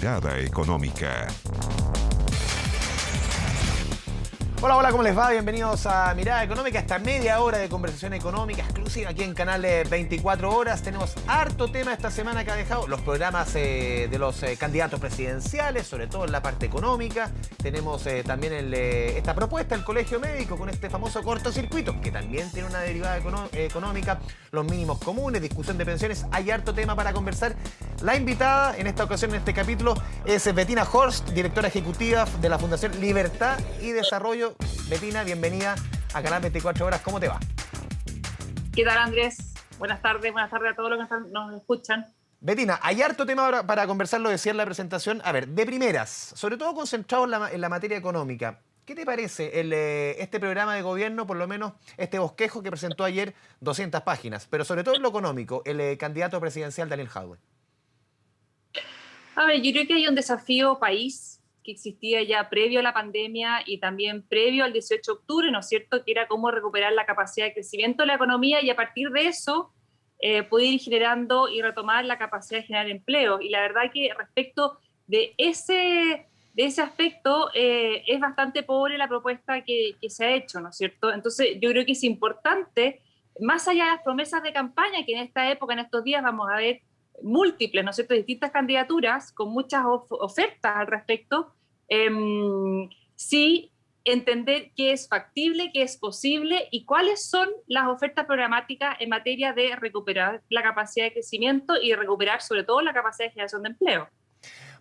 Mirada Económica. Hola, hola, ¿cómo les va? Bienvenidos a Mirada Económica, esta media hora de conversación económica exclusiva aquí en Canal 24 Horas. Tenemos harto tema esta semana que ha dejado los programas de los candidatos presidenciales, sobre todo en la parte económica. Tenemos también esta propuesta del Colegio Médico con este famoso cortocircuito, que también tiene una derivada económica, los mínimos comunes, discusión de pensiones. Hay harto tema para conversar. La invitada en esta ocasión, en este capítulo, es Bettina Horst, directora ejecutiva de la Fundación Libertad y Desarrollo. Bettina, bienvenida a Canal 24 Horas. ¿Cómo te va? ¿Qué tal, Andrés? Buenas tardes a todos los que nos escuchan. Bettina, hay harto tema para conversar, lo decía en la presentación. A ver, de primeras, sobre todo concentrado en la materia económica, ¿qué te parece este programa de gobierno, por lo menos este bosquejo que presentó ayer, 200 páginas, pero sobre todo en lo económico, el candidato presidencial Daniel Jadwe? A ver, yo creo que hay un desafío país que existía ya previo a la pandemia y también previo al 18 de octubre, ¿no es cierto?, que era cómo recuperar la capacidad de crecimiento de la economía y a partir de eso poder ir generando y retomar la capacidad de generar empleo. Y la verdad que respecto de ese aspecto es bastante pobre la propuesta que se ha hecho, ¿no es cierto? Entonces yo creo que es importante, más allá de las promesas de campaña, que en esta época, en estos días vamos a ver múltiples, ¿no es cierto?, distintas candidaturas con muchas ofertas al respecto, sí entender qué es factible, qué es posible y cuáles son las ofertas programáticas en materia de recuperar la capacidad de crecimiento y recuperar sobre todo la capacidad de generación de empleo.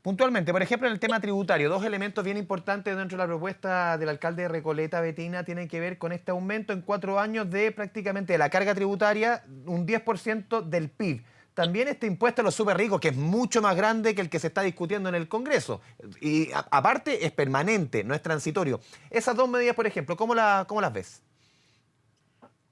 Puntualmente, por ejemplo, en el tema tributario, dos elementos bien importantes dentro de la propuesta del alcalde de Recoleta, Bettina, tienen que ver con este aumento en 4 años de prácticamente la carga tributaria, un 10% del PIB. También este impuesto a los súper ricos, que es mucho más grande que el que se está discutiendo en el Congreso. Y aparte es permanente, no es transitorio. Esas dos medidas, por ejemplo, ¿cómo las ves?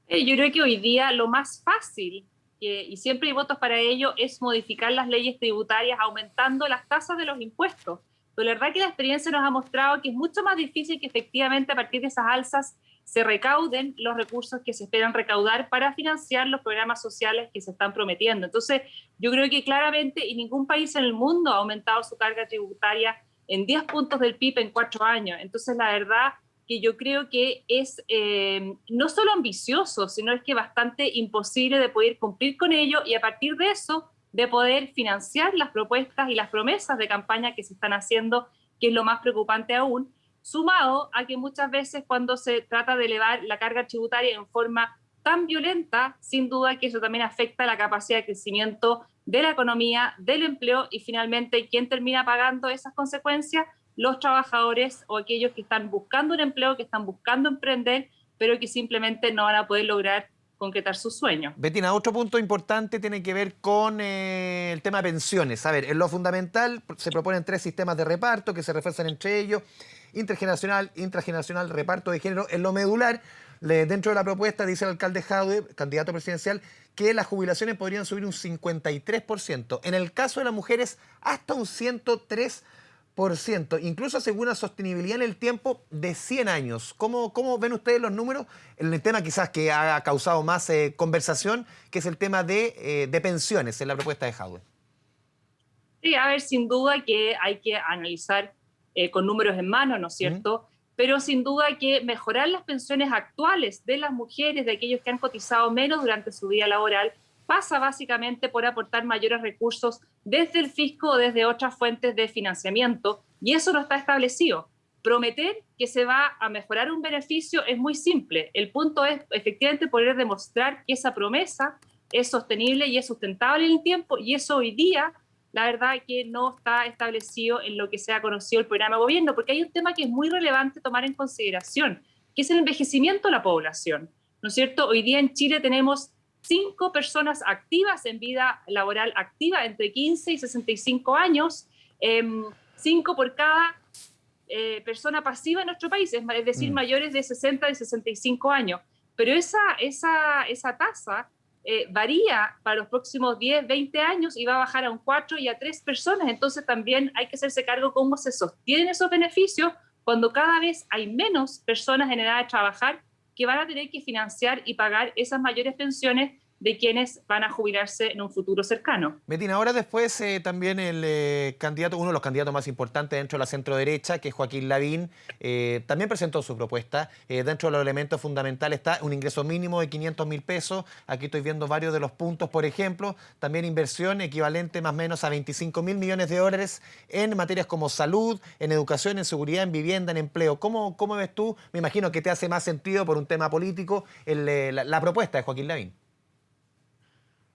Yo creo que hoy día lo más fácil, y siempre hay votos para ello, es modificar las leyes tributarias aumentando las tasas de los impuestos. Pero la verdad que la experiencia nos ha mostrado que es mucho más difícil que efectivamente a partir de esas alzas se recauden los recursos que se esperan recaudar para financiar los programas sociales que se están prometiendo. Entonces, yo creo que claramente y ningún país en el mundo ha aumentado su carga tributaria en 10 puntos del PIB en 4 años. Entonces, la verdad que yo creo que es no solo ambicioso, sino es que bastante imposible de poder cumplir con ello y a partir de eso de poder financiar las propuestas y las promesas de campaña que se están haciendo, que es lo más preocupante aún, sumado a que muchas veces cuando se trata de elevar la carga tributaria en forma tan violenta, sin duda que eso también afecta la capacidad de crecimiento de la economía, del empleo y finalmente, ¿quién termina pagando esas consecuencias? Los trabajadores o aquellos que están buscando un empleo, que están buscando emprender, pero que simplemente no van a poder lograr concretar sus sueños. Bettina, otro punto importante tiene que ver con el tema de pensiones. A ver, en lo fundamental se proponen 3 sistemas de reparto que se refuerzan entre ellos: intergeneracional, intrageneracional, reparto de género. En lo medular, dentro de la propuesta, dice el alcalde Jadwe, candidato presidencial, que las jubilaciones podrían subir un 53%. En el caso de las mujeres, hasta un 103%. Incluso asegura sostenibilidad en el tiempo de 100 años. ¿Cómo ven ustedes los números? El tema quizás que ha causado más conversación, que es el tema de pensiones en la propuesta de Jadwe. Sí, a ver, sin duda que hay que analizar con números en mano, ¿no es cierto? Pero sin duda que mejorar las pensiones actuales de las mujeres, de aquellos que han cotizado menos durante su vida laboral, pasa básicamente por aportar mayores recursos desde el fisco o desde otras fuentes de financiamiento, y eso no está establecido. Prometer que se va a mejorar un beneficio es muy simple. El punto es efectivamente poder demostrar que esa promesa es sostenible y es sustentable en el tiempo, y eso hoy día, la verdad que no está establecido en lo que se ha conocido el programa de gobierno, porque hay un tema que es muy relevante tomar en consideración, que es el envejecimiento de la población, ¿no es cierto? Hoy día en Chile tenemos 5 personas activas en vida laboral activa entre 15 y 65 años, 5 por cada persona pasiva en nuestro país, es decir, mayores de 60 y 65 años. Pero esa tasa varía para los próximos 10, 20 años y va a bajar a un 4 y a 3 personas. Entonces también hay que hacerse cargo cómo se sostienen esos beneficios cuando cada vez hay menos personas en edad de trabajar que van a tener que financiar y pagar esas mayores pensiones de quienes van a jubilarse en un futuro cercano. Betina, ahora después también el candidato, uno de los candidatos más importantes dentro de la centro-derecha, que es Joaquín Lavín, también presentó su propuesta. Dentro de los elementos fundamentales está un ingreso mínimo de 500.000 pesos. Aquí estoy viendo varios de los puntos, por ejemplo. También inversión equivalente más o menos a 25.000 millones de dólares en materias como salud, en educación, en seguridad, en vivienda, en empleo. ¿Cómo ves tú? Me imagino que te hace más sentido por un tema político la propuesta de Joaquín Lavín.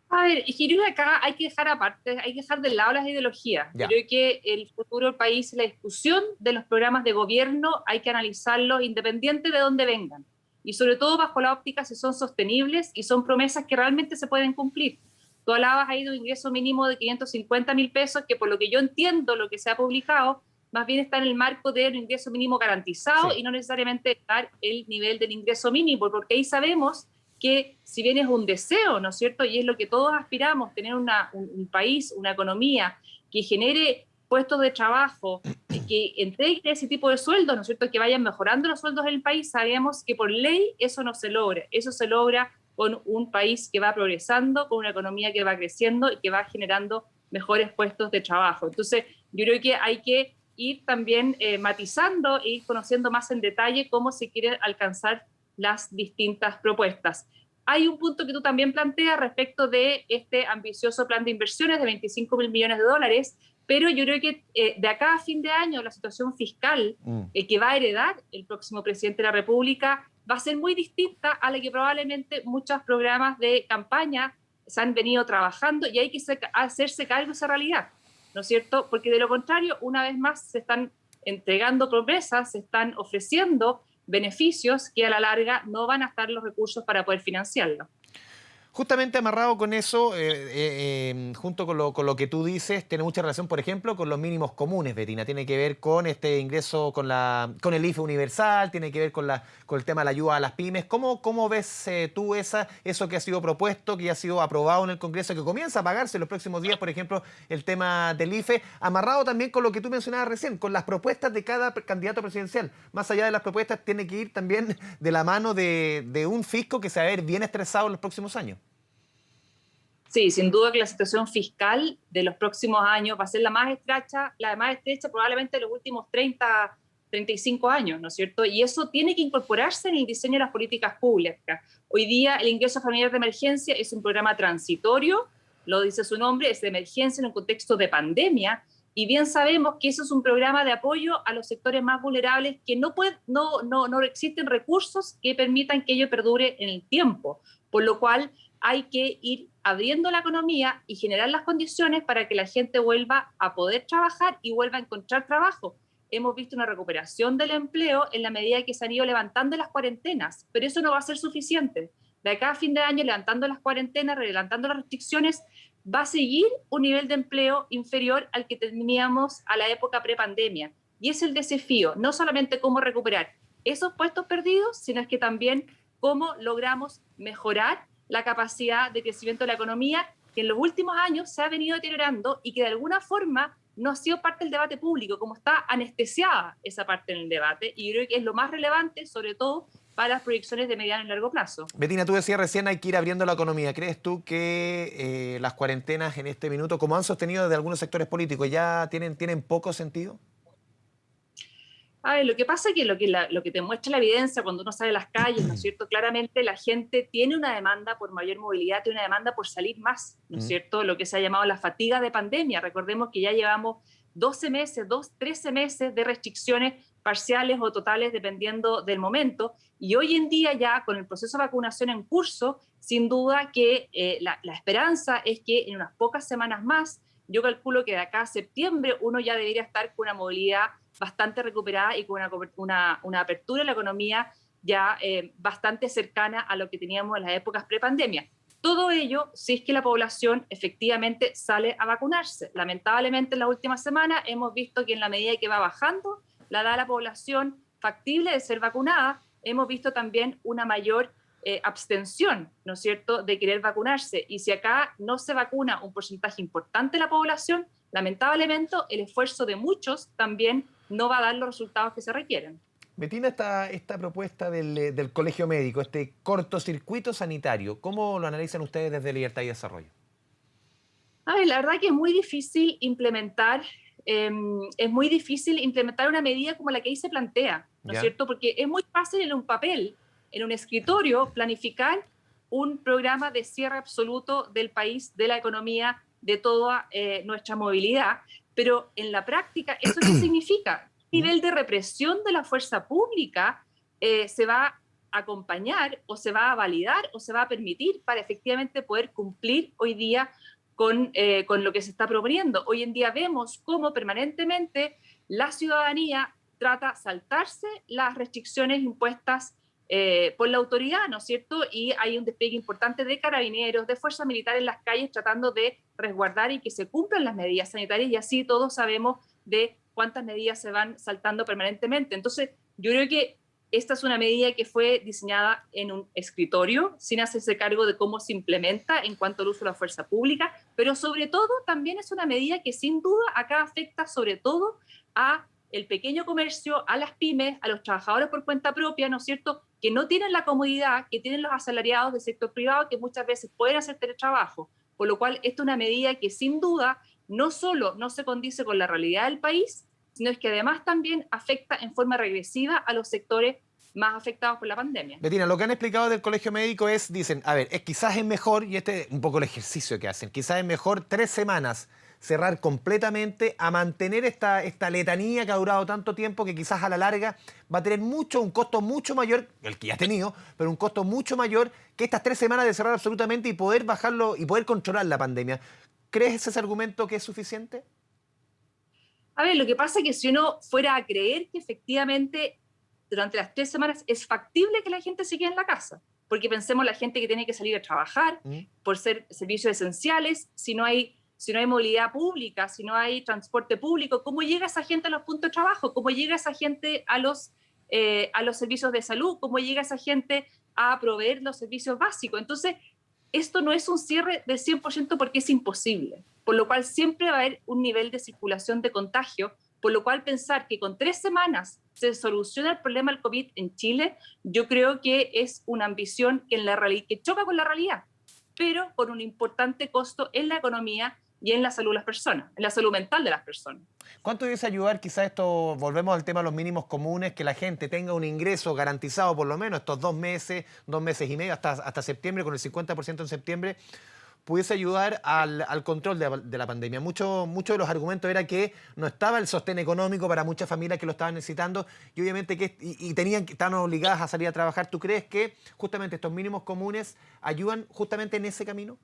A ver, y yo creo que acá hay que dejar aparte, hay que dejar de lado las ideologías. Ya. Creo que el futuro del país, la discusión de los programas de gobierno, hay que analizarlos independiente de dónde vengan. Y sobre todo bajo la óptica si son sostenibles y son promesas que realmente se pueden cumplir. Tú hablabas ahí de un ingreso mínimo de 550.000 pesos, que por lo que yo entiendo, lo que se ha publicado, más bien está en el marco de un ingreso mínimo garantizado, sí, y no necesariamente dar el nivel del ingreso mínimo, porque ahí sabemos que si bien es un deseo, ¿no es cierto? Y es lo que todos aspiramos, tener un país, una economía que genere puestos de trabajo, que entregue ese tipo de sueldos, ¿no es cierto? Que vayan mejorando los sueldos en el país, sabemos que por ley eso no se logra. Eso se logra con un país que va progresando, con una economía que va creciendo y que va generando mejores puestos de trabajo. Entonces, yo creo que hay que ir también matizando e ir conociendo más en detalle cómo se quiere alcanzar las distintas propuestas. Hay un punto que tú también planteas respecto de este ambicioso plan de inversiones de 25.000 millones de dólares, pero yo creo que de acá a fin de año la situación fiscal que va a heredar el próximo presidente de la República va a ser muy distinta a la que probablemente muchos programas de campaña se han venido trabajando, y hay que hacerse cargo de esa realidad, ¿no es cierto? Porque de lo contrario, una vez más se están entregando promesas, se están ofreciendo beneficios que a la larga no van a estar los recursos para poder financiarlo. Justamente amarrado con eso, junto con lo que tú dices, tiene mucha relación, por ejemplo, con los mínimos comunes, Betina. Tiene que ver con este ingreso, con el IFE universal, tiene que ver con el tema de la ayuda a las pymes. ¿Cómo ves tú eso que ha sido propuesto, que ya ha sido aprobado en el Congreso, que comienza a pagarse en los próximos días, por ejemplo, el tema del IFE, amarrado también con lo que tú mencionabas recién, con las propuestas de cada candidato presidencial? Más allá de las propuestas, tiene que ir también de la mano de un fisco que se va a ver bien estresado en los próximos años. Sí, sin duda que la situación fiscal de los próximos años va a ser la más estrecha probablemente de los últimos 35 años, ¿no es cierto? Y eso tiene que incorporarse en el diseño de las políticas públicas. Hoy día el ingreso familiar de emergencia es un programa transitorio, lo dice su nombre, es de emergencia en un contexto de pandemia, y bien sabemos que eso es un programa de apoyo a los sectores más vulnerables que no existen recursos que permitan que ello perdure en el tiempo, por lo cual hay que ir abriendo la economía y generar las condiciones para que la gente vuelva a poder trabajar y vuelva a encontrar trabajo. Hemos visto una recuperación del empleo en la medida que se han ido levantando las cuarentenas, pero eso no va a ser suficiente. De acá a fin de año, levantando las cuarentenas, levantando las restricciones, va a seguir un nivel de empleo inferior al que teníamos a la época prepandemia. Y es el desafío, no solamente cómo recuperar esos puestos perdidos, sino es que también cómo logramos mejorar la capacidad de crecimiento de la economía, que en los últimos años se ha venido deteriorando y que de alguna forma no ha sido parte del debate público, como está anestesiada esa parte en el debate, y yo creo que es lo más relevante, sobre todo para las proyecciones de mediano y largo plazo. Betina, tú decías recién hay que ir abriendo la economía. ¿Crees tú que las cuarentenas en este minuto, como han sostenido desde algunos sectores políticos, ya tienen poco sentido? A ver, lo que pasa es que lo que te muestra la evidencia cuando uno sale a las calles, ¿no es cierto? Claramente la gente tiene una demanda por mayor movilidad, tiene una demanda por salir más, ¿no es cierto? Lo que se ha llamado la fatiga de pandemia. Recordemos que ya llevamos 13 meses de restricciones parciales o totales dependiendo del momento, y hoy en día ya con el proceso de vacunación en curso, sin duda que la esperanza es que en unas pocas semanas más, yo calculo que de acá a septiembre uno ya debería estar con una movilidad bastante recuperada y con una apertura de la economía ya bastante cercana a lo que teníamos en las épocas prepandemia. Todo ello si es que la población efectivamente sale a vacunarse. Lamentablemente en la última semana hemos visto que en la medida que va bajando la edad de la población factible de ser vacunada, hemos visto también una mayor abstención, ¿no es cierto?, de querer vacunarse. Y si acá no se vacuna un porcentaje importante de la población, lamentablemente el esfuerzo de muchos también no va a dar los resultados que se requieren. Betina, esta propuesta del Colegio Médico, este cortocircuito sanitario, ¿cómo lo analizan ustedes desde Libertad y Desarrollo? A ver, la verdad que es muy difícil implementar una medida como la que ahí se plantea, ¿no es ¿Ya? cierto? Porque es muy fácil en un papel, en un escritorio, planificar un programa de cierre absoluto del país, de la economía, de toda nuestra movilidad, pero en la práctica, ¿eso qué significa? ¿Qué ¿Mm? nivel de represión de la fuerza pública se va a acompañar o se va a validar o se va a permitir para efectivamente poder cumplir hoy día con lo que se está proponiendo? Hoy en día vemos cómo permanentemente la ciudadanía trata de saltarse las restricciones impuestas por la autoridad, ¿no es cierto? Y hay un despliegue importante de carabineros, de fuerza militar en las calles tratando de resguardar y que se cumplan las medidas sanitarias, y así todos sabemos de cuántas medidas se van saltando permanentemente. Entonces, yo creo que esta es una medida que fue diseñada en un escritorio, sin hacerse cargo de cómo se implementa en cuanto al uso de la fuerza pública, pero sobre todo también es una medida que sin duda acá afecta sobre todo a el pequeño comercio, a las pymes, a los trabajadores por cuenta propia, ¿no es cierto?, que no tienen la comodidad que tienen los asalariados del sector privado, que muchas veces pueden hacer teletrabajo. Por lo cual, esta es una medida que sin duda no solo no se condice con la realidad del país, sino es que además también afecta en forma regresiva a los sectores más afectados por la pandemia. Betina, lo que han explicado del Colegio Médico es, dicen, a ver, quizás es mejor, y este es un poco el ejercicio que hacen, quizás es mejor 3 semanas cerrar completamente a mantener esta letanía que ha durado tanto tiempo, que quizás a la larga va a tener un costo mucho mayor, el que ya ha tenido, pero un costo mucho mayor que estas 3 semanas de cerrar absolutamente y poder bajarlo y poder controlar la pandemia. ¿Crees ese argumento que es suficiente? A ver, lo que pasa es que si uno fuera a creer que efectivamente durante las 3 semanas es factible que la gente se quede en la casa, porque pensemos la gente que tiene que salir a trabajar ¿Mm? por ser servicios esenciales, si no hay movilidad pública, si no hay transporte público, ¿cómo llega esa gente a los puntos de trabajo? ¿Cómo llega esa gente a los servicios de salud? ¿Cómo llega esa gente a proveer los servicios básicos? Entonces, esto no es un cierre del 100% porque es imposible, por lo cual siempre va a haber un nivel de circulación de contagio, por lo cual pensar que con 3 semanas se soluciona el problema del COVID en Chile, yo creo que es una ambición que choca con la realidad, pero con un importante costo en la economía y en la salud de las personas, en la salud mental de las personas. ¿Cuánto debe ayudar quizás esto, volvemos al tema de los mínimos comunes, que la gente tenga un ingreso garantizado por lo menos estos 2 meses y medio, hasta septiembre, con el 50% en septiembre, pudiese ayudar al control de la pandemia? Muchos de los argumentos era que no estaba el sostén económico para muchas familias que lo estaban necesitando y obviamente estaban obligadas a salir a trabajar. ¿Tú crees que justamente estos mínimos comunes ayudan justamente en ese camino?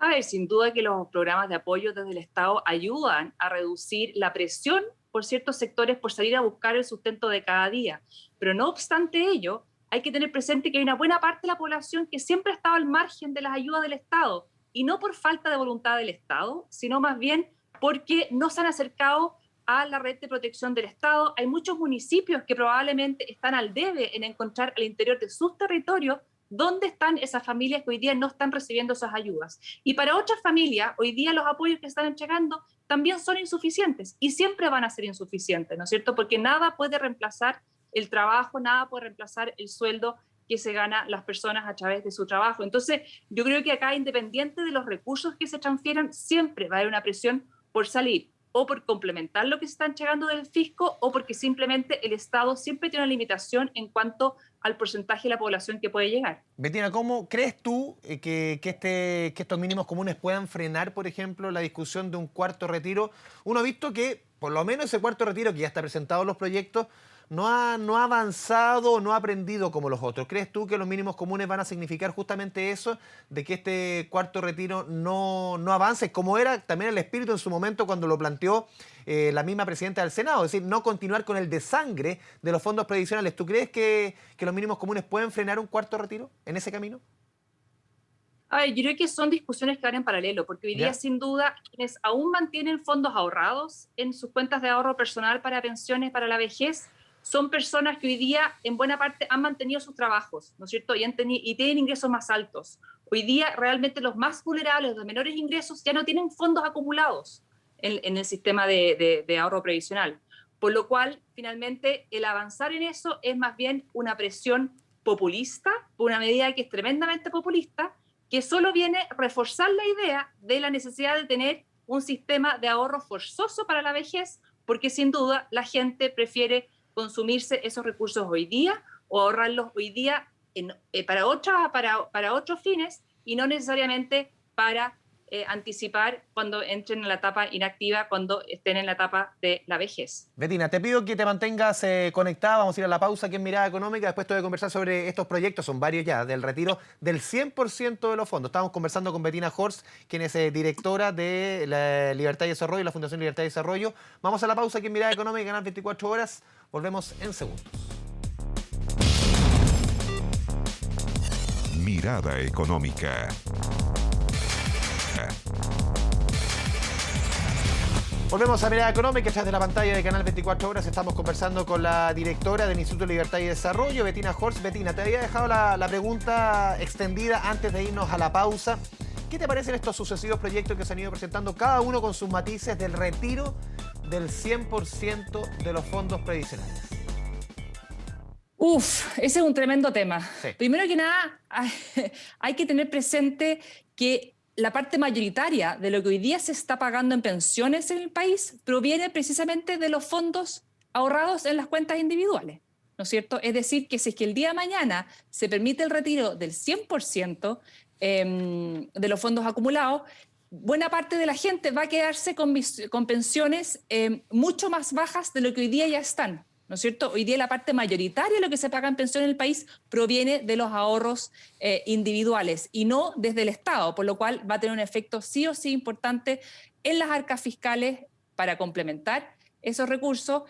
A ver, sin duda que los programas de apoyo desde el Estado ayudan a reducir la presión por ciertos sectores por salir a buscar el sustento de cada día. Pero no obstante ello, hay que tener presente que hay una buena parte de la población que siempre ha estado al margen de las ayudas del Estado, y no por falta de voluntad del Estado, sino más bien porque no se han acercado a la red de protección del Estado. Hay muchos municipios que probablemente están al debe en encontrar al interior de sus territorios dónde están esas familias que hoy día no están recibiendo esas ayudas. Y para otras familias, hoy día los apoyos que están entregando también son insuficientes y siempre van a ser insuficientes, ¿no es cierto? Porque nada puede reemplazar el trabajo, nada puede reemplazar el sueldo que se gana las personas a través de su trabajo. Entonces, yo creo que acá, independiente de los recursos que se transfieran, siempre va a haber una presión por salir o por complementar lo que se está entregando del fisco, o porque simplemente el Estado siempre tiene una limitación en cuanto al porcentaje de la población que puede llegar. Betina, ¿cómo crees tú que estos mínimos comunes puedan frenar, por ejemplo, la discusión de un cuarto retiro? Uno ha visto que, por lo menos ese cuarto retiro que ya está presentado en los proyectos, no ha avanzado, no ha aprendido como los otros. ¿Crees tú que los mínimos comunes van a significar justamente eso, de que este cuarto retiro no avance, como era también el espíritu en su momento cuando lo planteó la misma presidenta del Senado? Es decir, no continuar con el desangre de los fondos previsionales. ¿Tú crees que los mínimos comunes pueden frenar un cuarto retiro en ese camino? A ver, yo creo que son discusiones que van en paralelo, porque hoy día, ¿Ya? sin duda, quienes aún mantienen fondos ahorrados en sus cuentas de ahorro personal para pensiones, para la vejez, son personas que hoy día, en buena parte, han mantenido sus trabajos, ¿no es cierto? Y tienen ingresos más altos. Hoy día, realmente, los más vulnerables, los de menores ingresos, ya no tienen fondos acumulados en el sistema de ahorro previsional. Por lo cual, finalmente, el avanzar en eso es más bien una presión populista, una medida que es tremendamente populista, que solo viene a reforzar la idea de la necesidad de tener un sistema de ahorro forzoso para la vejez, porque sin duda la gente prefiere consumirse esos recursos hoy día o ahorrarlos hoy día para otros fines y no necesariamente para anticipar cuando entren en la etapa inactiva, cuando estén en la etapa de la vejez. Betina, te pido que te mantengas conectada, vamos a ir a la pausa aquí en Mirada Económica, después te voy a conversar sobre estos proyectos, son varios ya, del retiro del 100% de los fondos. Estamos conversando con Betina Horst, quien es directora de la Libertad y Desarrollo, la Fundación Libertad y Desarrollo. Vamos a la pausa aquí en Mirada Económica, Canal 24 Horas, volvemos en segundos. Mirada Económica. Volvemos a Mirada Económica, detrás de la pantalla de Canal 24 Horas. Estamos conversando con la directora del Instituto de Libertad y Desarrollo, Betina Horst. Betina, te había dejado la pregunta extendida antes de irnos a la pausa. ¿Qué te parecen estos sucesivos proyectos que se han ido presentando, cada uno con sus matices, del retiro del 100% de los fondos previsionales? Ese es un tremendo tema. Sí. Primero que nada, hay que tener presente que la parte mayoritaria de lo que hoy día se está pagando en pensiones en el país proviene precisamente de los fondos ahorrados en las cuentas individuales, ¿no es cierto? Es decir, que si es que el día de mañana se permite el retiro del 100% de los fondos acumulados, buena parte de la gente va a quedarse con pensiones mucho más bajas de lo que hoy día ya están, ¿no es cierto? Hoy día la parte mayoritaria de lo que se paga en pensión en el país proviene de los ahorros individuales y no desde el Estado, por lo cual va a tener un efecto sí o sí importante en las arcas fiscales para complementar esos recursos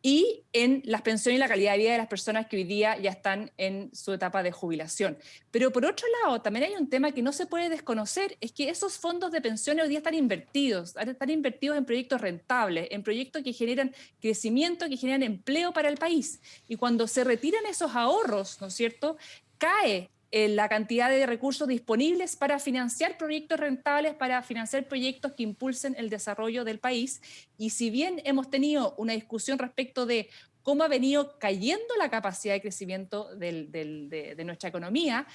y en las pensiones y la calidad de vida de las personas que hoy día ya están en su etapa de jubilación. Pero por otro lado, también hay un tema que no se puede desconocer, es que esos fondos de pensiones hoy día están invertidos en proyectos rentables, en proyectos que generan crecimiento, que generan empleo para el país. Y cuando se retiran esos ahorros, ¿no es cierto?, cae la cantidad de recursos disponibles para financiar proyectos rentables, para financiar proyectos que impulsen el desarrollo del país. Y si bien hemos tenido una discusión respecto de cómo ha venido cayendo la capacidad de crecimiento de nuestra economía,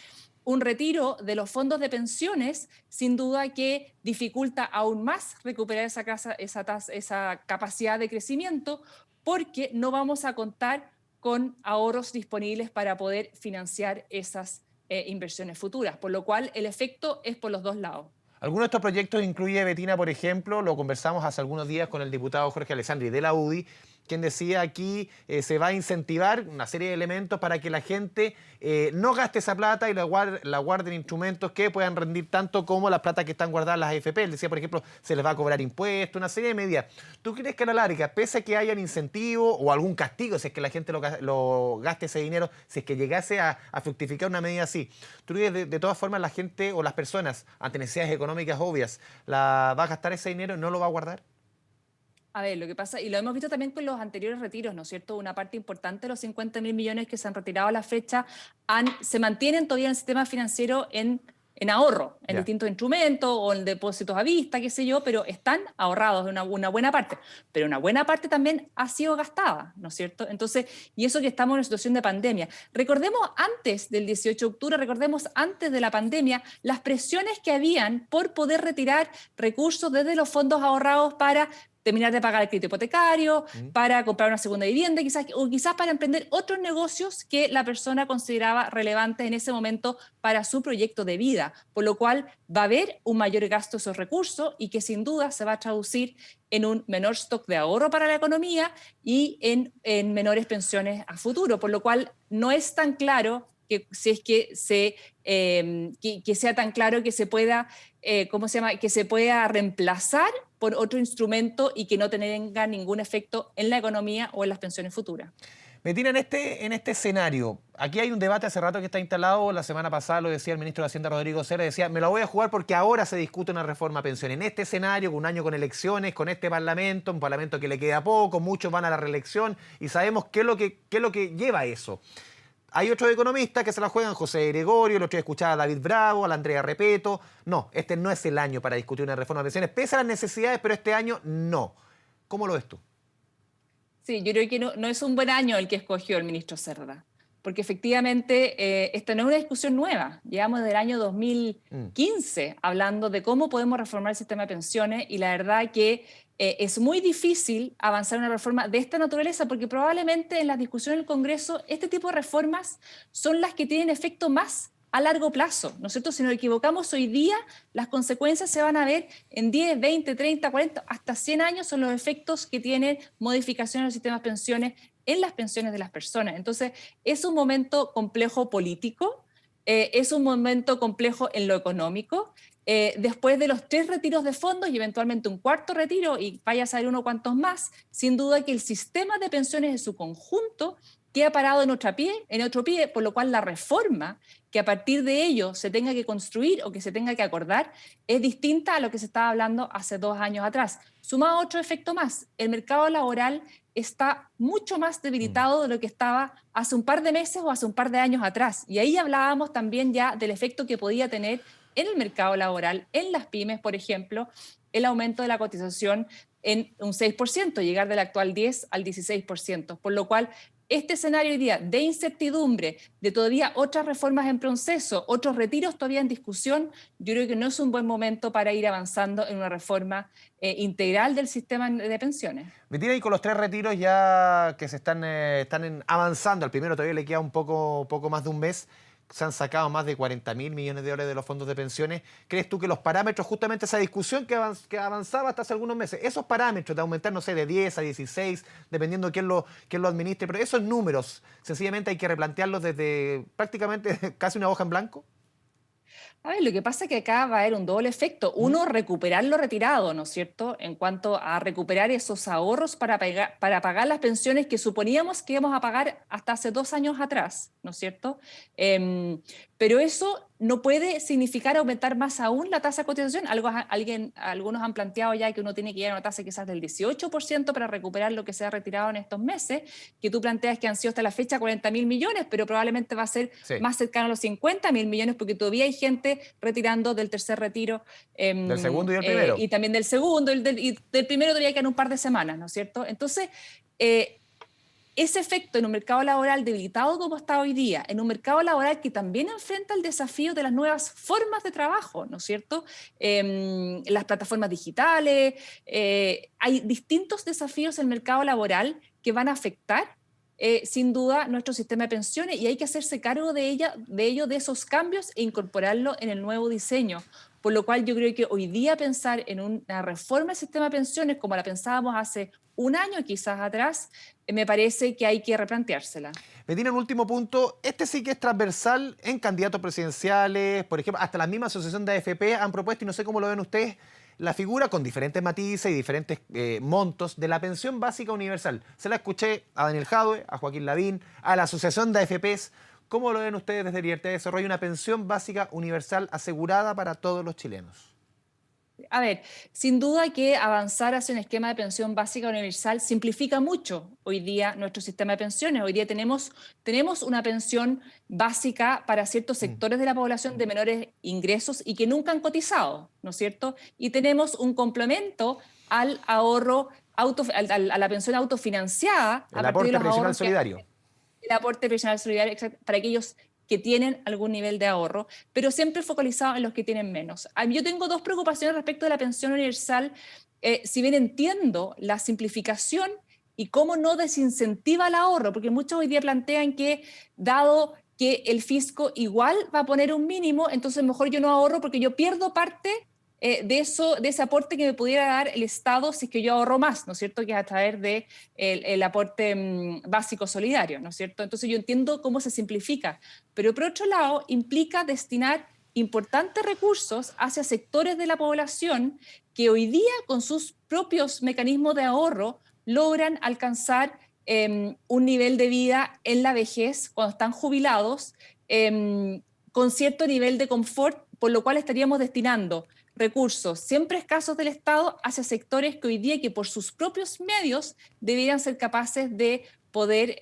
un retiro de los fondos de pensiones sin duda que dificulta aún más recuperar esa capacidad de crecimiento, porque no vamos a contar con ahorros disponibles para poder financiar esas inversiones futuras, por lo cual el efecto es por los dos lados. Algunos de estos proyectos incluye, Betina, por ejemplo, lo conversamos hace algunos días con el diputado Jorge Alessandri de la UDI, quien decía aquí se va a incentivar una serie de elementos para que la gente no gaste esa plata y la guarde en instrumentos que puedan rendir tanto como las plata que están guardadas en las AFP. Él decía, por ejemplo, se les va a cobrar impuestos, una serie de medidas. ¿Tú crees que a la larga, pese a que hayan incentivos o algún castigo, si es que la gente lo gaste ese dinero, si es que llegase a fructificar una medida así, tú crees que de todas formas la gente o las personas, ante necesidades económicas obvias, va a gastar ese dinero y no lo va a guardar? A ver, lo que pasa, y lo hemos visto también con los anteriores retiros, ¿no es cierto? Una parte importante de los 50.000 millones que se han retirado a la fecha se mantienen todavía en el sistema financiero en ahorro, en distintos instrumentos o en depósitos a vista, qué sé yo, pero están ahorrados una buena parte. Pero una buena parte también ha sido gastada, ¿no es cierto? Entonces, y eso que estamos en una situación de pandemia. Recordemos antes del 18 de octubre, recordemos antes de la pandemia, las presiones que habían por poder retirar recursos desde los fondos ahorrados para terminar de pagar el crédito hipotecario, para comprar una segunda vivienda, o quizás para emprender otros negocios que la persona consideraba relevantes en ese momento para su proyecto de vida, por lo cual va a haber un mayor gasto de esos recursos y que sin duda se va a traducir en un menor stock de ahorro para la economía y en menores pensiones a futuro, por lo cual no es tan claro que si es que que sea tan claro que se pueda, que se pueda reemplazar por otro instrumento y que no tenga ningún efecto en la economía o en las pensiones futuras. Betina, en este escenario, aquí hay un debate hace rato que está instalado, la semana pasada lo decía el ministro de Hacienda Rodrigo Cera, decía, me la voy a jugar porque ahora se discute una reforma a pensión. En este escenario, con un año con elecciones, con este parlamento, un parlamento que le queda poco, muchos van a la reelección y sabemos qué es lo que lleva a eso. Hay otros economistas que se la juegan, José Gregorio, el otro día escuchaba a David Bravo, a la Andrea Repeto. No, este no es el año para discutir una reforma de pensiones, pese a las necesidades, pero este año no. ¿Cómo lo ves tú? Sí, yo creo que no es un buen año el que escogió el ministro Cerda, porque efectivamente esta no es una discusión nueva. Llevamos desde el año 2015 hablando de cómo podemos reformar el sistema de pensiones y la verdad que es muy difícil avanzar una reforma de esta naturaleza porque probablemente en las discusiones del Congreso este tipo de reformas son las que tienen efecto más a largo plazo, ¿no es cierto? Si nos equivocamos hoy día, las consecuencias se van a ver en 10, 20, 30, 40, hasta 100 años son los efectos que tienen modificaciones en los sistemas de pensiones en las pensiones de las personas. Entonces, es un momento complejo político, es un momento complejo en lo económico. Después de los 3 retiros de fondos y eventualmente un 4.º retiro, y vaya a saber uno cuántos más, sin duda que el sistema de pensiones en su conjunto queda parado en otro pie, por lo cual la reforma que a partir de ello se tenga que construir o que se tenga que acordar es distinta a lo que se estaba hablando hace 2 años atrás. Sumado otro efecto más, el mercado laboral está mucho más debilitado de lo que estaba hace un par de meses o hace un par de años atrás. Y ahí hablábamos también ya del efecto que podía tener en el mercado laboral, en las pymes, por ejemplo, el aumento de la cotización en un 6%, llegar del actual 10 al 16%, por lo cual este escenario hoy día de incertidumbre, de todavía otras reformas en proceso, otros retiros todavía en discusión, yo creo que no es un buen momento para ir avanzando en una reforma integral del sistema de pensiones. Bettina, y con los 3 retiros ya que se están avanzando, al primero todavía le queda un poco más de un mes, se han sacado más de 40.000 millones de dólares de los fondos de pensiones. ¿Crees tú que los parámetros, justamente esa discusión que avanzaba hasta hace algunos meses, esos parámetros de aumentar, no sé, de 10 a 16, dependiendo de quién lo administre, pero esos números, sencillamente hay que replantearlos desde prácticamente casi una hoja en blanco? A ver, lo que pasa es que acá va a haber un doble efecto. Uno, recuperar lo retirado, ¿no es cierto? En cuanto a recuperar esos ahorros para pagar las pensiones que suponíamos que íbamos a pagar hasta hace 2 años atrás, ¿no es cierto? Pero eso no puede significar aumentar más aún la tasa de cotización. Algunos han planteado ya que uno tiene que llegar a una tasa quizás del 18% para recuperar lo que se ha retirado en estos meses, que tú planteas que han sido hasta la fecha 40.000 millones, pero probablemente va a ser más cercano a los 50.000 millones porque todavía hay gente retirando del tercer retiro. Del segundo y del primero. Y también del segundo, y del primero todavía quedan un par de semanas, ¿no es cierto? Entonces, ese efecto en un mercado laboral debilitado como está hoy día, en un mercado laboral que también enfrenta el desafío de las nuevas formas de trabajo, ¿no es cierto? Las plataformas digitales, hay distintos desafíos en el mercado laboral que van a afectar sin duda nuestro sistema de pensiones y hay que hacerse cargo de esos cambios e incorporarlo en el nuevo diseño. Por lo cual yo creo que hoy día pensar en una reforma del sistema de pensiones como la pensábamos hace un año quizás atrás, me parece que hay que replanteársela. Bettina, un último punto, este sí que es transversal en candidatos presidenciales, por ejemplo, hasta la misma asociación de AFP han propuesto, y no sé cómo lo ven ustedes, la figura con diferentes matices y diferentes montos de la pensión básica universal. Se la escuché a Daniel Jadue, a Joaquín Lavín, a la asociación de AFPs. ¿Cómo lo ven ustedes desde Libertad de Desarrollo? Una pensión básica universal asegurada para todos los chilenos. A ver, sin duda que avanzar hacia un esquema de pensión básica universal simplifica mucho hoy día nuestro sistema de pensiones. Hoy día tenemos una pensión básica para ciertos sectores de la población de menores ingresos y que nunca han cotizado, ¿no es cierto? Y tenemos un complemento al ahorro, a la pensión autofinanciada. El aporte previsional solidario. El aporte previsional solidario, para aquellos que tienen algún nivel de ahorro, pero siempre focalizado en los que tienen menos. Yo tengo 2 preocupaciones respecto de la pensión universal. Si bien entiendo la simplificación y cómo no desincentiva el ahorro, porque muchos hoy día plantean que, dado que el fisco igual va a poner un mínimo, entonces mejor yo no ahorro porque yo pierdo parte de ese aporte que me pudiera dar el Estado si es que yo ahorro más, ¿no es cierto?, que es a través del el aporte básico solidario, ¿no es cierto? Entonces yo entiendo cómo se simplifica, pero por otro lado implica destinar importantes recursos hacia sectores de la población que hoy día con sus propios mecanismos de ahorro logran alcanzar un nivel de vida en la vejez cuando están jubilados con cierto nivel de confort, por lo cual estaríamos destinando recursos siempre escasos del Estado hacia sectores que hoy día que por sus propios medios deberían ser capaces de poder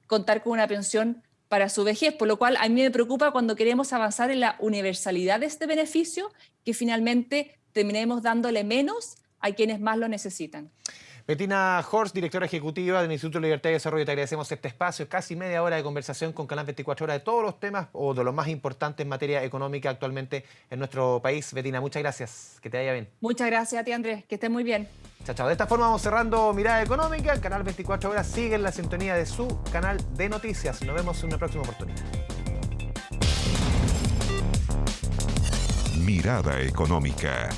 contar con una pensión para su vejez, por lo cual a mí me preocupa cuando queremos avanzar en la universalidad de este beneficio, que finalmente terminemos dándole menos a quienes más lo necesitan. Bettina Horst, directora ejecutiva del Instituto de Libertad y Desarrollo, te agradecemos este espacio, casi media hora de conversación con Canal 24 Horas de todos los temas o de lo más importante en materia económica actualmente en nuestro país. Bettina, muchas gracias, que te vaya bien. Muchas gracias a ti, Andrés, que estés muy bien. Chao, chao. De esta forma vamos cerrando Mirada Económica. Canal 24 Horas sigue en la sintonía de su canal de noticias. Nos vemos en una próxima oportunidad. Mirada Económica.